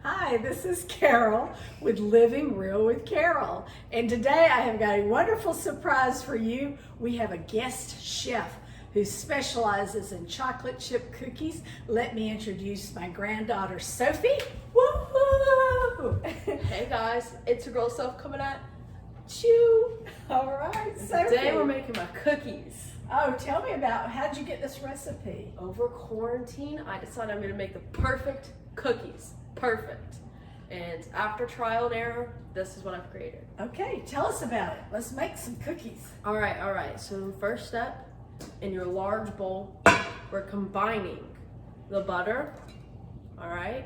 Hi, this is Carol with Living Real with Carol. And today I have got a wonderful surprise for you. We have a guest chef who specializes in chocolate chip cookies. Let me introduce my granddaughter, Sophie. Woo-hoo! Hey guys, it's your girl Soph coming at you. All right, Sophie. Today we're making my cookies. Oh, tell me about, how'd you get this recipe? Over quarantine, I decided I'm gonna make the perfect cookies. Perfect. And after trial and error, this is what I've created. Okay, tell us about it. Let's make some cookies. All right. So first step, in your large bowl, we're combining the butter. All right.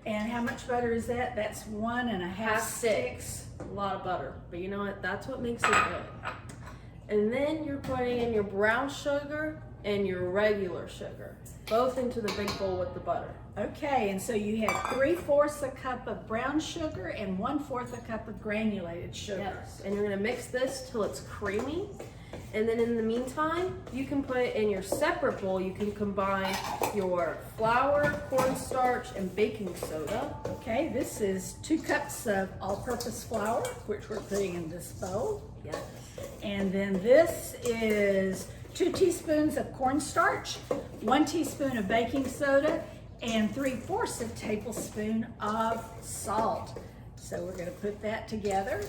And how much butter is that? That's 1.5 Half sticks. A lot of butter, but you know what? That's what makes it good. And then you're putting in your brown sugar and your regular sugar, both into the big bowl with the butter. Okay, and so you have 3/4 a cup of brown sugar and 1/4 a cup of granulated sugar. Yes, and you're gonna mix this till it's creamy. And then in the meantime, you can put in your separate bowl, you can combine your flour, cornstarch, and baking soda. Okay, this is 2 cups of all-purpose flour, which we're putting in this bowl. Yes. And then this is 2 teaspoons of cornstarch, 1 teaspoon of baking soda, and 3/4 a tablespoon of salt. So we're gonna put that together.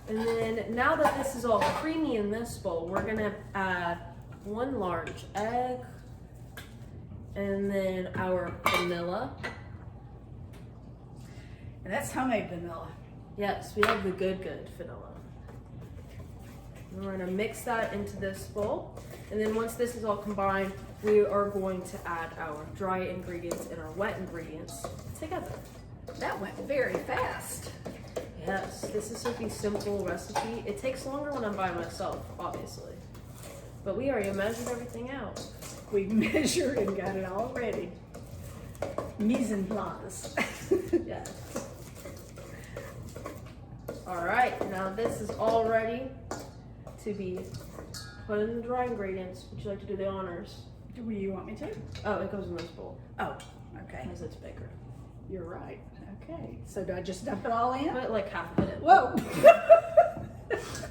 And then now that this is all creamy in this bowl, we're gonna add 1 large egg, and then our vanilla. And that's homemade vanilla. Yes, we have the good vanilla. And we're gonna mix that into this bowl. And then once this is all combined, we are going to add our dry ingredients and our wet ingredients together. That went very fast. Yes, this is Sophie's simple recipe. It takes longer when I'm by myself, obviously. But we already measured everything out. We measured and got it all ready. Mise en place. Yes. All right, now this is all ready to be put in the dry ingredients. Would you like to do the honors? Do you want me to? Oh, it goes in this bowl Oh, okay. because it's bigger. You're right. Okay. So do I just dump it all in? Put like half of it in. Whoa.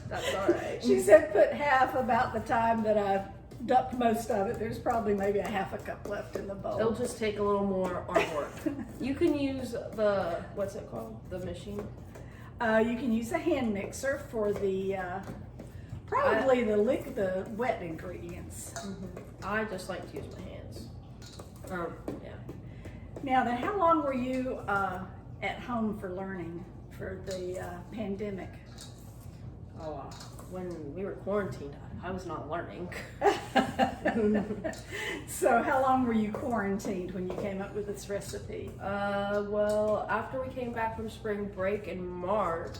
That's all right. She said put half about the time that I've dumped most of it. There's probably maybe 1/2 cup left in the bowl. It'll just take a little more artwork. You can use the, what's it called? The machine? You can use a hand mixer for the, probably the wet ingredients. I just like to use my hands. Yeah. Now then, how long were you at home for learning for the pandemic? Oh, when we were quarantined, I was not learning. So how long were you quarantined when you came up with this recipe? Well, after we came back from spring break in March,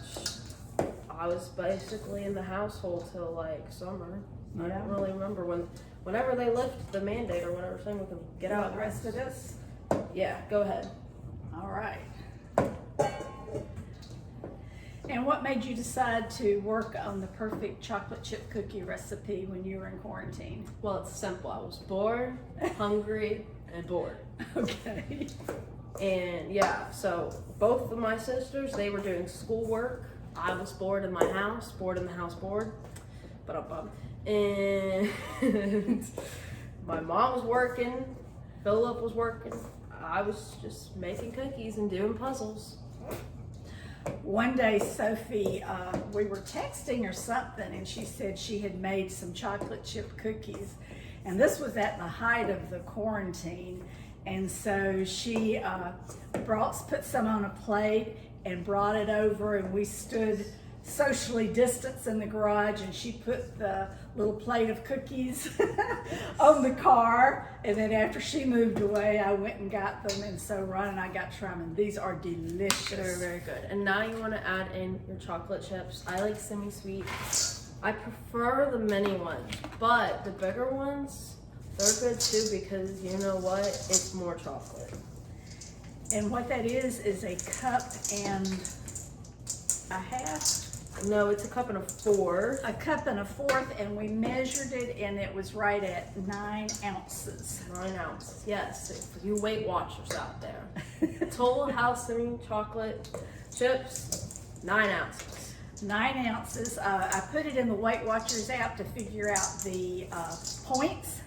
I was basically in the household till like summer. I don't really remember whenever they lifted the mandate or whatever, saying we can get out. The rest of this? Yeah, go ahead. All right. And what made you decide to work on the perfect chocolate chip cookie recipe when you were in quarantine? Well, it's simple. I was bored, hungry, and bored. Okay. And yeah, so both of my sisters, they were doing schoolwork. I was bored in my house, bored in the house, bored. And my mom was working, Philip was working. I was just making cookies and doing puzzles. One day, Sophie, we were texting or something, and she said she had made some chocolate chip cookies. And this was at the height of the quarantine. And so she put some on a plate and brought it over, and we stood socially distanced in the garage, and she put the little plate of cookies on the car, and then after she moved away, I went and got them, and so Ron and I got to try them, and these are delicious. They're very good. And now you want to add in your chocolate chips. I like semi-sweet. I prefer the mini ones, but the bigger ones, they're good too, because you know what? It's more chocolate. And what that is a cup and a half. No, it's a cup and a 1/4. A cup and a 1/4, and we measured it, and it was right at 9 ounces. 9 ounces, yes. You Weight Watchers out there. Total House Cinnamon Chocolate Chips, 9 ounces. 9 ounces. I put it in the Weight Watchers app to figure out the points.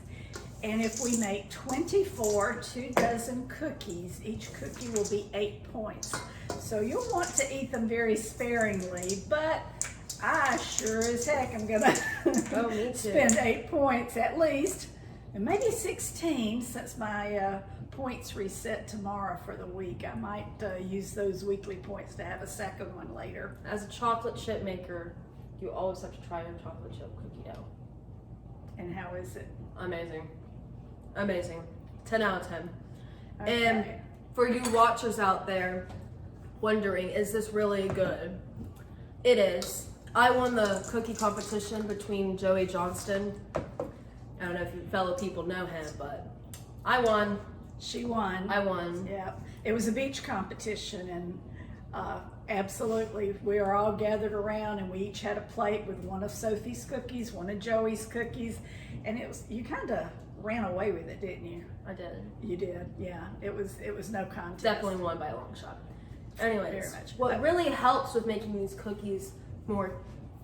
And if we make 24 2 dozen cookies, each cookie will be 8 points. So you'll want to eat them very sparingly, but I sure as heck am gonna Me too. spend 8 points at least, and maybe 16 since my points reset tomorrow for the week. I might use those weekly points to have a second one later. As a chocolate chip maker, you always have to try your chocolate chip cookie dough. And how is it? Amazing. Amazing. 10 out of 10. Okay. And for you watchers out there wondering, is this really good? It is. I won the cookie competition between Joey Johnston. I don't know if you fellow people know him, but I won. She won. I won. Yeah, it was a beach competition, and absolutely, we were all gathered around, and we each had a plate with one of Sophie's cookies, one of Joey's cookies, and it was, you kind of ran away with it, didn't you? I did. You did, yeah. It was no contest. Definitely won by a long shot. Anyways, Very much. what really helps with making these cookies more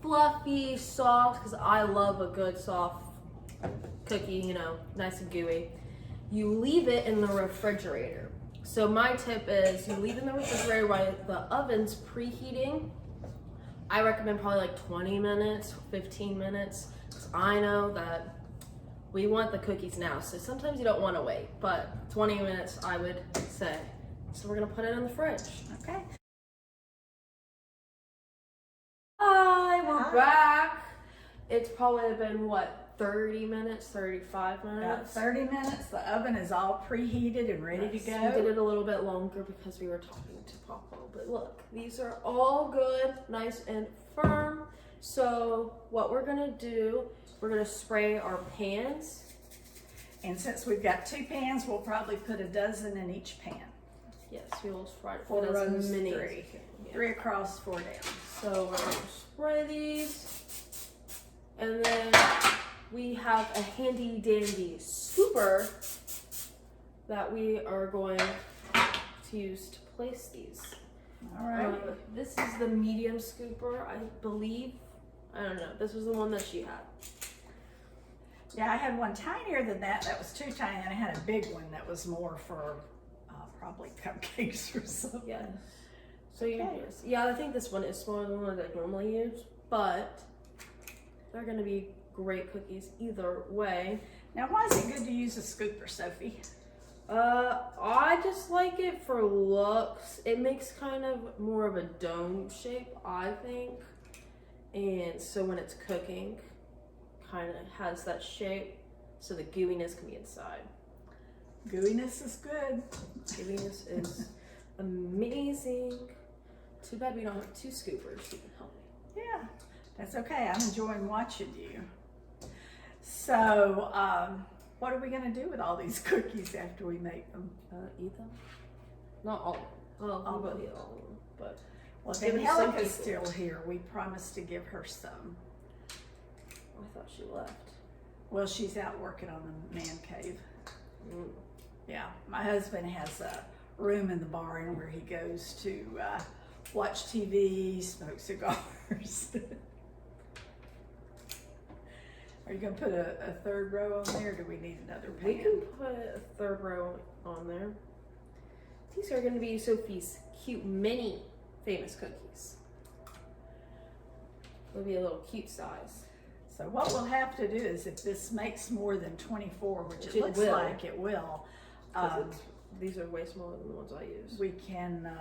fluffy, soft, because I love a good soft cookie, you know, nice and gooey. You leave it in the refrigerator. So my tip is you leave it in the refrigerator while the oven's preheating. I recommend probably like 20 minutes, 15 minutes, because I know that we want the cookies now. So sometimes you don't want to wait, but 20 minutes I would say. So we're gonna put it in the fridge. Okay. Hi, we're Hi. back. It's probably been what, 30 minutes, 35 About minutes? 30 minutes. The oven is all preheated and ready to Yes, go. We did it a little bit longer because we were talking to Papa. But look, these are all good, nice and firm. So what we're gonna do, we're gonna spray our pans. And since we've got 2 pans, we'll probably put a dozen in each pan. Yes, we will try to 4 put rows, as many as 3. we can. Yeah. 3 across, 4 down. So we're gonna spray these. And then we have a handy dandy scooper that we are going to use to place these. All right. This is the medium scooper, I believe. I don't know. This was the one that she had. Yeah, I had one tinier than that. That was too tiny, and I had a big one that was more for probably cupcakes or something. Yeah. So you Okay. just, yeah, I think this one is smaller than the one that I normally use, but they're gonna be great cookies either way. Now, why is it good to use a scooper, Sophie? I just like it for looks. It makes kind of more of a dome shape, I think. And so when it's cooking, kind of has that shape, so the gooiness can be inside. Gooiness is good. Gooiness is amazing. Too bad we don't have 2 scoopers who can help me. Yeah, that's okay. I'm enjoying watching you. So, what are we going to do with all these cookies after we make them? Eat them? Not all of them. Well, All we of will them. eat all of them, but Well, if give it to some Angelica's people. still here, we promised to give her some. I thought she left. Well, she's out working on the man cave. Mm. Yeah, my husband has a room in the barn where he goes to watch TV, smoke cigars. Are you gonna put a 3rd row on there, or do we need another pan? We can put a 3rd row on there. These are going to be Sophie's cute mini famous cookies. It'll be a little cute size. So what we'll have to do is, if this makes more than 24, which it It looks will. like it will, 'Cause these are way smaller than the ones I use. we can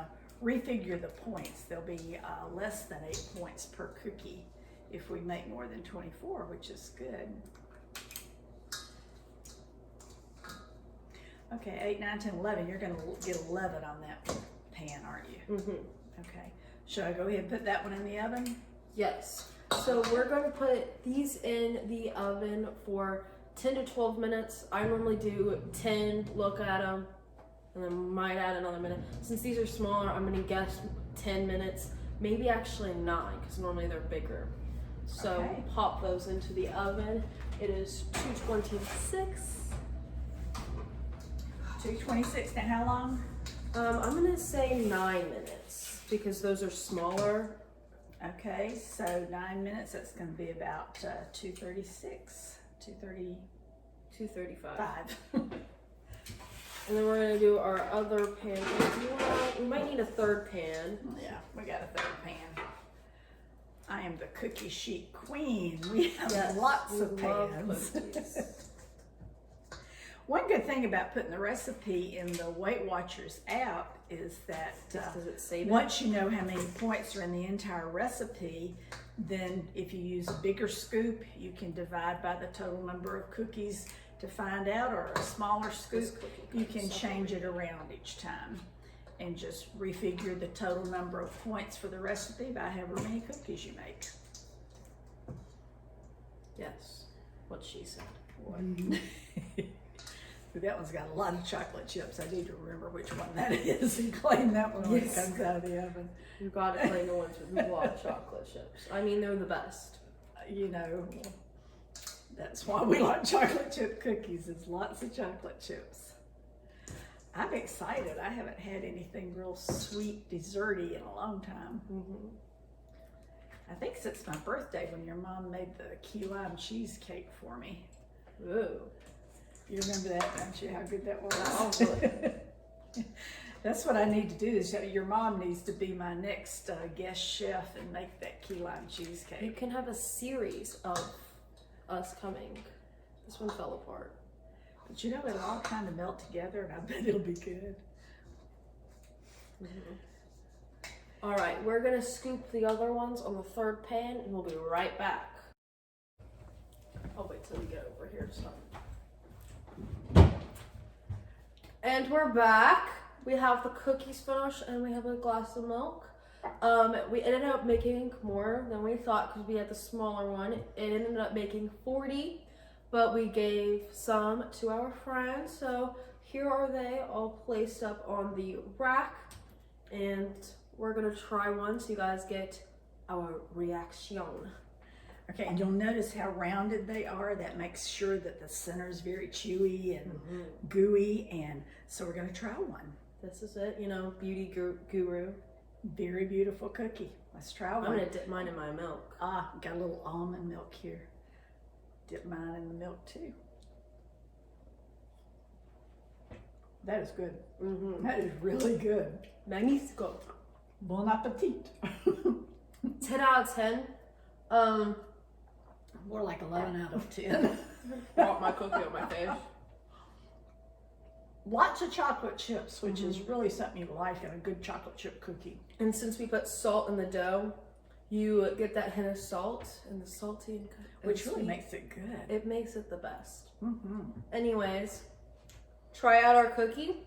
refigure the points. There'll be less than 8 points per cookie if we make more than 24, which is good. Okay, 8, 9, 10, 11. You're going to get 11 on that pan, aren't you? Mm-hmm. Okay. Should I go ahead and put that one in the oven? Yes. So we're going to put these in the oven for 10 to 12 minutes. I normally do 10, look at them, and then might add another minute. Since these are smaller, I'm going to guess 10 minutes, maybe actually 9, because normally they're bigger. So Okay. pop those into the oven. It is 226. 226. Now how long? I'm gonna say 9 minutes because those are smaller. Okay, so 9 minutes, that's gonna be about 2:36, 2:35. 2:35. And then we're gonna do our other pan. We might need a third pan. Yeah, we got a third pan. I am the cookie sheet queen. We have lots of pans. One good thing about putting the recipe in the Weight Watchers app is that Does it save once you know how many points are in the entire recipe, then if you use a bigger scoop, you can divide by the total number of cookies to find out, or a smaller scoop, you can change it around each time and just refigure the total number of points for the recipe by however many cookies you make. Yes, what she said. That one's got a lot of chocolate chips. I need to remember which one that is and claim that one when it comes out of the oven. You gotta claim the ones with a lot of chocolate chips. I mean, they're the best. You know, that's why we like chocolate chip cookies, is lots of chocolate chips. I'm excited. I haven't had anything real sweet, desserty in a long time. Mm-hmm. I think since my birthday when your mom made the key lime cheesecake for me. Ooh. You remember that, don't you? How good that was? Oh, That's what I need to do. Is your mom needs to be my next guest chef and make that key lime cheesecake. You can have a series of us coming. This one fell apart. But you know, it'll all kind of melt together, and I bet it'll be good. Mm-hmm. All right, we're gonna scoop the other ones on the third pan, and we'll be right back. I'll wait till we get over here to start. And we're back. We have the cookies finished, and we have a glass of milk. We ended up making more than we thought because we had the smaller one. It ended up making 40, but we gave some to our friends. So here are they all placed up on the rack, and we're gonna try one so you guys get our reaction. Okay, and you'll notice how rounded they are. That makes sure that the center is very chewy and gooey, and so we're gonna try one. This is it, you know, beauty guru. Very beautiful cookie. Let's try one. I'm gonna dip mine in my milk. Ah, got a little almond milk here. Dip mine in the milk too. That is good. Mm-hmm. That is really good. Magnifico. Bon appetit. 10 out of 10. More like 11 out of 10. Brought my cookie on my face. Lots of chocolate chips, which is really something you like in a good chocolate chip cookie. And since we put salt in the dough, you get that hint of salt and the salty and Which really sweet. makes it good. It makes it the best. Mm-hmm. Anyways, try out our cookie.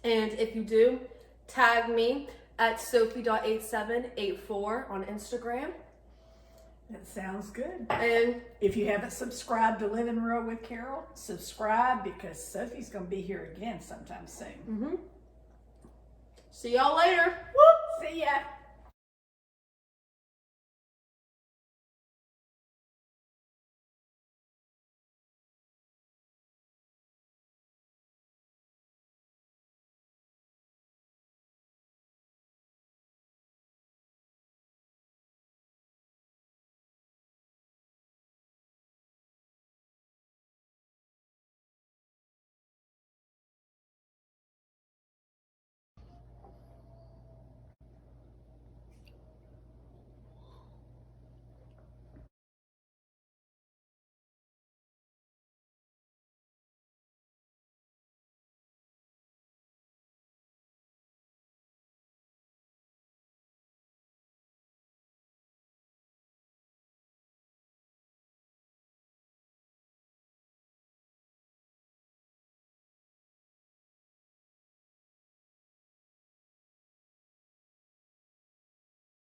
And if you do, tag me at Sophie.8784 on Instagram. That sounds good. And if you haven't subscribed to Living Real with Carol, subscribe, because Sophie's going to be here again sometime soon. see y'all later. Whoop! See ya.